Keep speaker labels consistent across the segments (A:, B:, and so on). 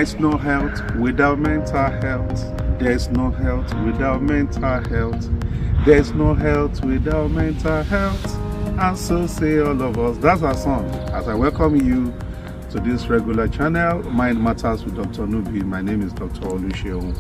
A: There's no health without mental health. There's no health without mental health. There's no health without mental health. And so say all of us. That's our song. As I welcome you to this regular channel, Mind Matters with Dr. Nubi. My name is Dr. Oluseun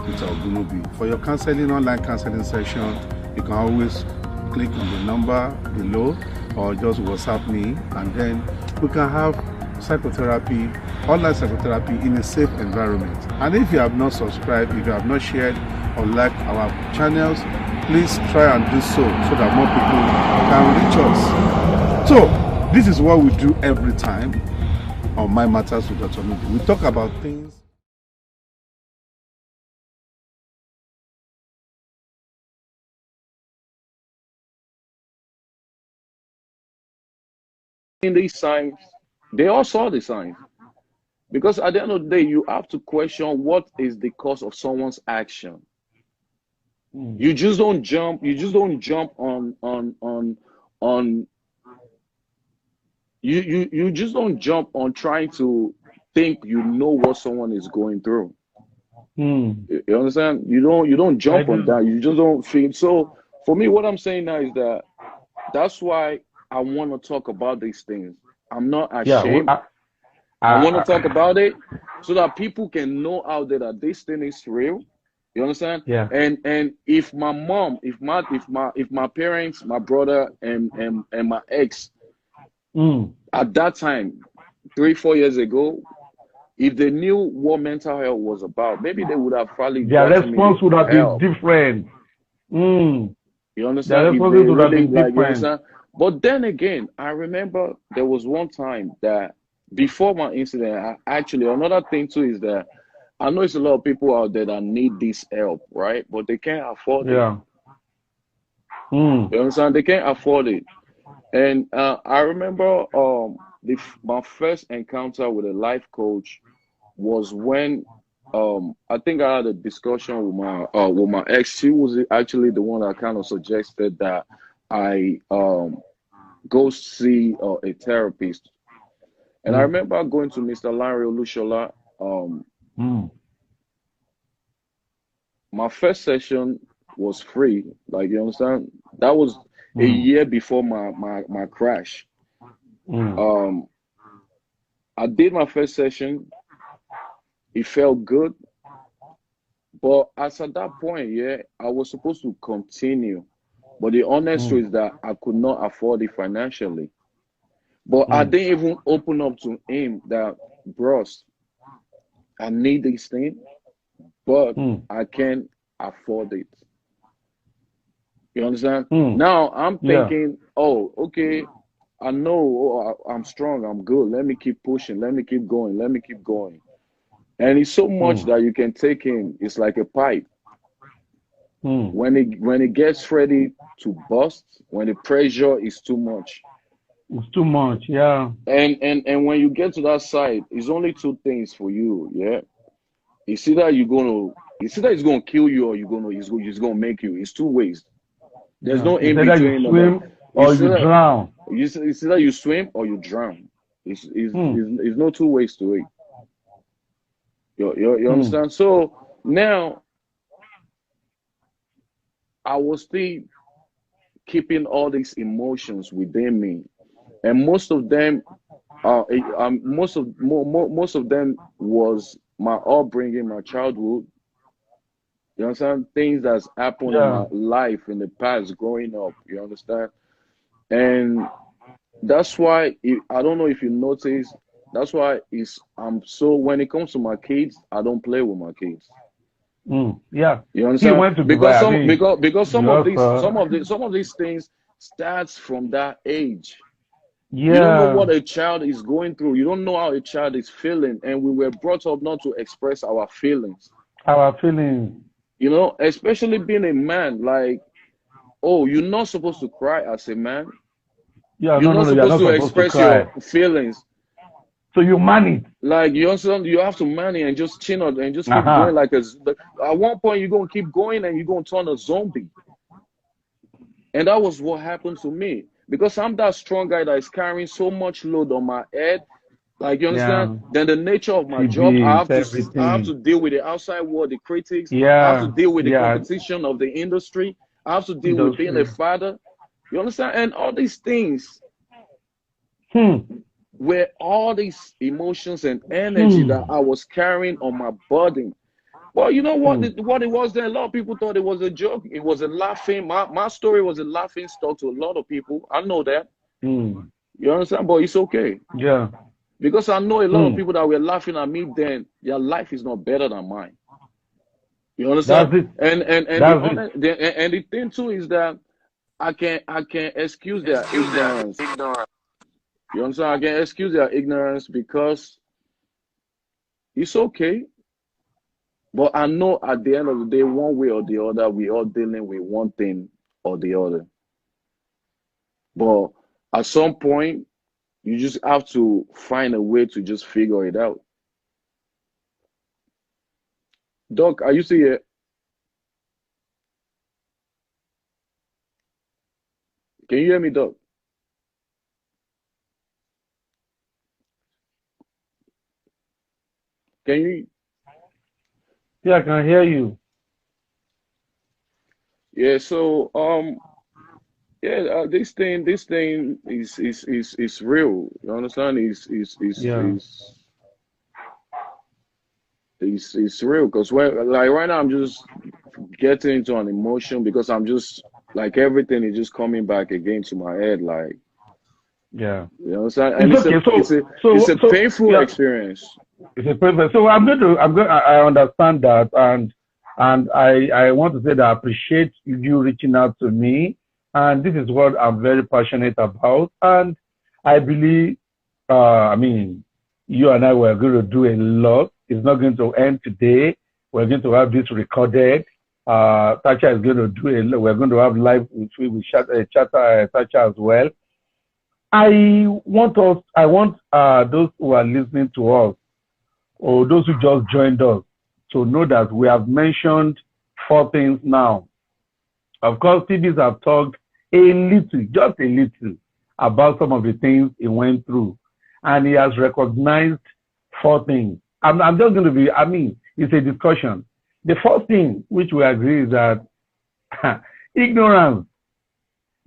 A: Ogunubi. For your counseling, online counseling session, you can always click on the number below or just WhatsApp me, and then we can have psychotherapy, online psychotherapy in a safe environment. And if you have not subscribed, if you have not shared or liked our channels, please try and do so that more people can reach us. So this is what we do every time on My Matters with Dr. Nubi. We talk about things
B: in these signs. They all saw the signs. Because at the end of the day, you have to question what is the cause of someone's action. You just don't jump. You just don't jump on. You just don't jump on trying to think you know what someone is going through. You understand? You don't jump on that. You just don't feel. So for me, what I'm saying now is that's why I want to talk about these things. I'm not ashamed. I want to talk about it so that people can know out there that this thing is real. You understand?
C: Yeah.
B: And if my mom, if my parents, my brother, and my ex, at that time, 3-4 years ago, if they knew what mental health was about, maybe they would have probably
C: their response would have been different.
B: You understand?
C: Their response would have been different.
B: You understand? But then again, I remember there was one time that before my incident, another thing too is that I know it's a lot of people out there that need this help, right? But they can't afford it. You understand? They can't afford it. And I remember my first encounter with a life coach was when I think I had a discussion with my ex. She was actually the one that kind of suggested that I go see a therapist. And I remember going to Mr. Larry Olushola. My first session was free. Like, you understand? That was a year before my crash. I did my first session. It felt good. But as at that point, I was supposed to continue. But the honest truth is that I could not afford it financially. But I didn't even open up to him that, bros, I need this thing, but I can't afford it. You understand? Now I'm thinking, oh, okay, I know I'm strong, I'm good. Let me keep pushing. Let me keep going. Let me keep going. And it's so much that you can take in. It's like a pipe. When it gets ready to burst, when the pressure is too much.
C: It's too much, yeah.
B: And when you get to that side, it's only two things for you, It's either it's gonna kill you or it's gonna make you. It's two ways. There's no in between.
C: You swim or you drown.
B: It's either you swim or you drown. It's no two ways to it. You understand? So now I was still keeping all these emotions within me, and most of them was my upbringing, my childhood. You understand? Things that's happened in my life in the past growing up. You understand? And that's why I don't know if you notice. That's why so when it comes to my kids, I don't play with my kids.
C: Yeah,
B: you understand?
C: Went to
B: because
C: Dubai,
B: some of these things starts from that age.
C: Yeah.
B: You don't know what a child is going through. You don't know how a child is feeling, and we were brought up not to express our feelings. You know, especially being a man. Like, oh, you're not supposed to cry as a man.
C: Yeah,
B: you're not supposed to express your feelings.
C: So you manage.
B: Like, you understand? You have to manage and just chin up and just keep going. Like, at one point, you're going to keep going and you're going to turn a zombie. And that was what happened to me. Because I'm that strong guy that is carrying so much load on my head. Like, you
C: Yeah.
B: understand? Then the nature of my job,
C: TeeBillz,
B: I have to
C: everything.
B: deal with the outside world, the critics. I have to
C: Yeah.
B: deal with the
C: Yeah.
B: competition of the industry. I have to deal with being a
C: Industry.
B: father. You understand? And all these things
C: Hmm.
B: were all these emotions and energy
C: Hmm.
B: that I was carrying on my body. Well, you know what?
C: Hmm.
B: What it was then? A lot of people thought it was a joke. It was a laughing. My story was a laughing stock to a lot of people. I know that.
C: Hmm.
B: You understand? But it's okay.
C: Yeah.
B: Because I know a lot of
C: Hmm.
B: people that were laughing at me then, their life is not better than mine. You understand?
C: That's it.
B: And
C: That's it.
B: the thing too is that I can excuse their ignorance. You understand? I can excuse their ignorance because it's okay. But I know at the end of the day, one way or the other, we all dealing with one thing or the other. But at some point, you just have to find a way to just figure it out. Doc, are you still here? Can you hear me, Doc? Can you?
C: Yeah, I can hear you.
B: Yeah. So yeah, this thing is real. You understand?
C: Yeah.
B: It's real because when like right now I'm just getting into an emotion because I'm just like everything is just coming back again to my head. Like
C: Yeah.
B: you understand? And
C: It's okay.
B: it's a painful
C: Yeah.
B: experience.
C: It's a perfect. So I understand that, and I want to say that I appreciate you reaching out to me, and this is what I'm very passionate about, and I believe, I mean, you and I were going to do a lot. It's not going to end today. We're going to have this recorded. Tacha is going to do a lot. We're going to have live with Chatter Tacha as well. I want those who are listening to us or those who just joined us to know that we have mentioned four things now. Of course, TVs have talked a little, just a little, about some of the things he went through. And he has recognized four things. I'm just going to be, I mean, it's a discussion. The first thing which we agree is that ignorance.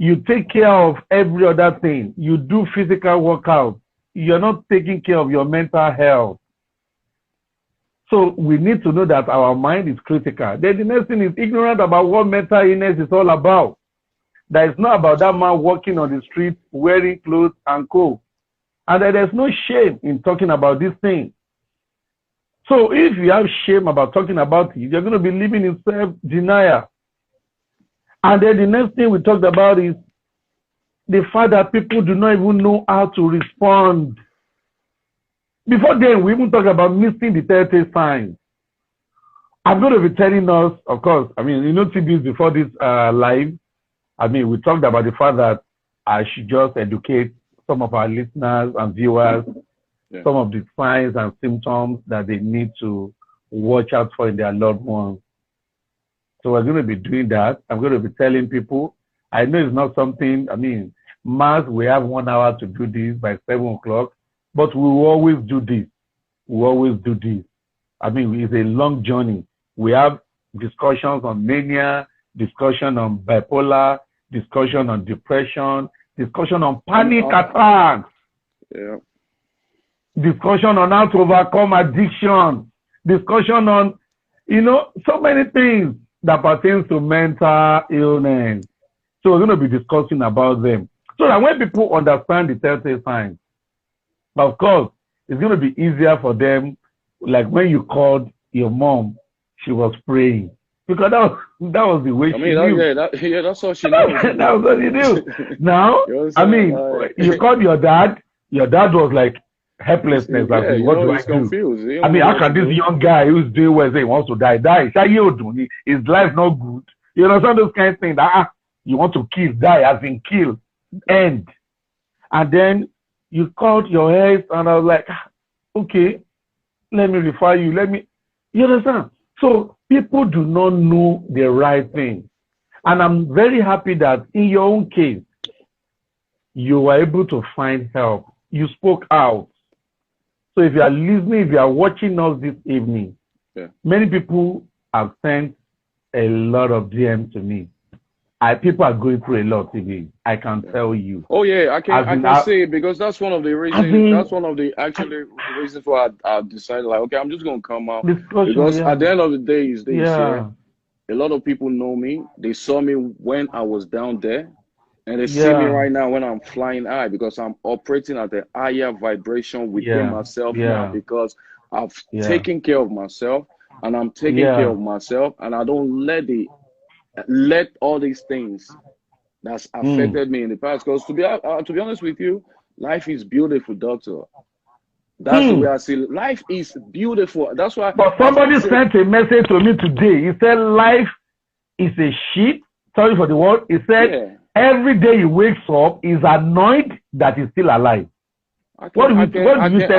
C: You take care of every other thing. You do physical workout. You're not taking care of your mental health. So we need to know that our mind is critical. Then the next thing is ignorant about what mental illness is all about. That it's not about that man walking on the street wearing clothes and co. And that there's no shame in talking about this thing. So if you have shame about talking about it, you're going to be living in self-denial. And then the next thing we talked about is the fact that people do not even know how to respond. Before then, we even talk about missing the telltale signs. I'm going to be telling us, of course, I mean, you know, TeeBillz before this live, I mean, we talked about the fact that I should just educate some of our listeners and viewers, some of the signs and symptoms that they need to watch out for in their loved ones. So we're going to be doing that. I'm going to be telling people, I know it's not something, I mean, we have 1 hour to do this by 7 o'clock, but we will always do this. We always do this. I mean, it's a long journey. We have discussions on mania, discussion on bipolar, discussion on depression, discussion on panic attacks, discussion on how to overcome addiction, discussion on, you know, so many things that pertains to mental illness. So we're going to be discussing about them. So that when people understand the telltale signs, of course, it's going to be easier for them. Like when you called your mom, she was praying. Because that was the way she knew.
B: That's all she knows.
C: That was what she knew. Now, I mean, you called your dad was like helplessness.
B: Yeah,
C: like, what do I
B: confused.
C: do? I mean, how can this young guy who's doing well say he wants to die? His life not good. You understand those kind of things? That you want to kill, die, as in kill, end. And then you called your head, and I was like, okay, let me refer you. You understand? So people do not know the right thing. And I'm very happy that in your own case, you were able to find help. You spoke out. So if you are listening, if you are watching us this evening, many people have sent a lot of DMs to me. People are going through a lot today. I can tell you.
B: Oh yeah, I can say it because that's one of the reasons. That's one of the actually reasons why I decided like, okay, I'm just gonna come out because at the end of the day is this year. A lot of people know me. They saw me when I was down there, and they see me right now when I'm flying high because I'm operating at a higher vibration within myself now because I've taken care of myself and I'm taking care of myself, and I don't let all these things that's affected me in the past. Because to be honest with you, life is beautiful, doctor. That's the way I see it. Life is beautiful. That's why.
C: But somebody sent a message to me today. He said life is a shit. Sorry for the word. He said every day he wakes up, he's annoyed that he's still alive. What do you say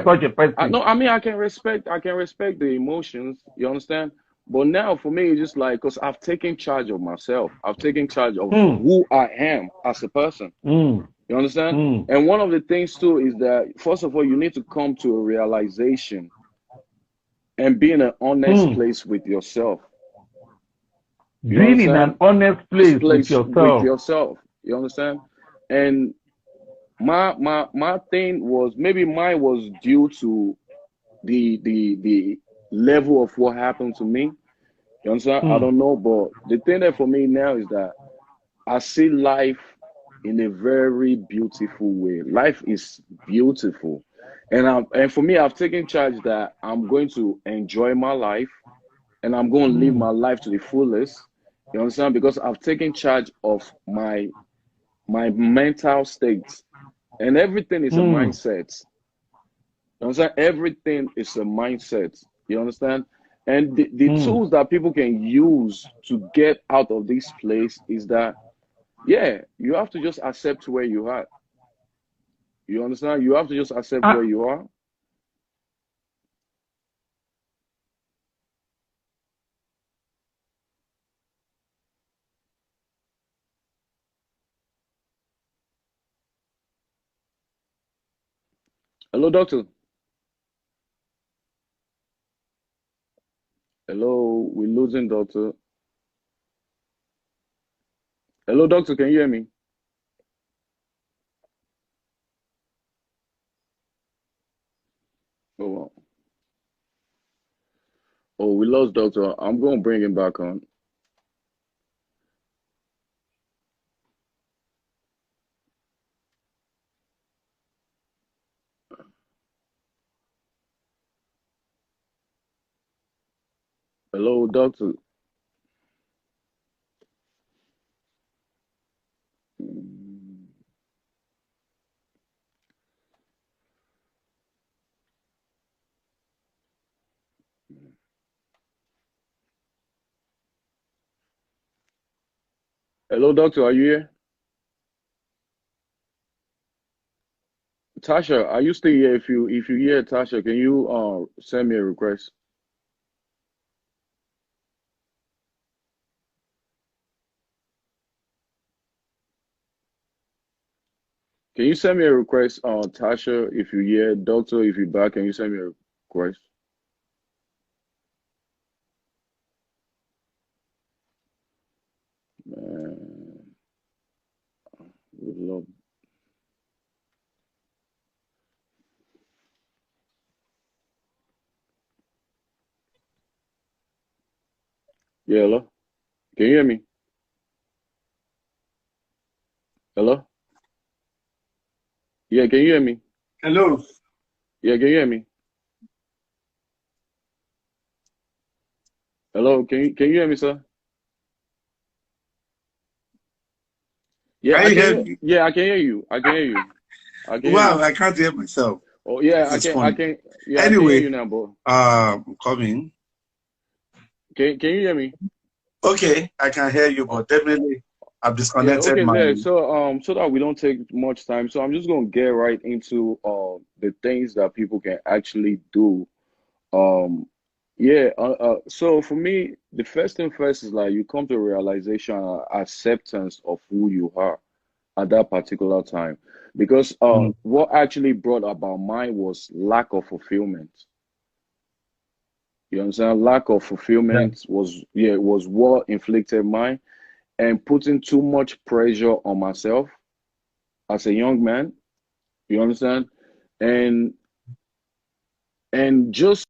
C: such a person?
B: No, I mean I can respect the emotions. You understand? But now for me, it's just like because I've taken charge of myself. I've taken charge of who I am as a person. You understand? And one of the things too is that first of all, you need to come to a realization and be in an honest place with yourself.
C: Being in an honest place with yourself.
B: You understand? And my thing was maybe mine was due to the level of what happened to me. You understand? I don't know, but the thing that for me now is that I see life in a very beautiful way. Life is beautiful, and for me, I've taken charge that I'm going to enjoy my life, and I'm going to live my life to the fullest. You understand? Because I've taken charge of my mental state, and everything is a mindset. You understand? Everything is a mindset. You understand? And the tools that people can use to get out of this place is that, you have to just accept where you are. You understand? You have to just accept where you are. Hello, doctor. Hello, we're losing doctor. Hello, doctor, can you hear me? Oh, wow. Oh, we lost doctor. I'm going to bring him back on. Hello, doctor. Hello, doctor, are you here? Tasha, are you still here? If you hear Tasha, can you send me a request? Can you send me a request, Tasha, if you hear, doctor, if you're back, can you send me a request? Man, we love. Yeah, hello? Can you hear me? Hello? Yeah, can you hear me?
A: Hello.
B: Yeah, can you hear me? Hello, can you hear me, sir? Yeah,
A: I hear you.
B: Yeah, I can hear you. I can hear you. I can hear
A: Wow,
B: you.
A: I can't hear myself.
B: Oh yeah,
A: This is funny.
B: I can hear
A: Anyway,
B: you now, bro.
A: I'm coming.
B: Can you hear me?
A: Okay, I can hear you, but definitely I've
B: Yeah,
A: disconnected
B: okay,
A: my.
B: there. So that we don't take much time, so I'm just gonna get right into the things that people can actually do. Um, so for me, the first thing first is like you come to a realization, acceptance of who you are. at that particular time, because what actually brought about mine was lack of fulfillment. You understand? Lack of fulfillment was what inflicted mine, and putting too much pressure on myself as a young man. You understand? And just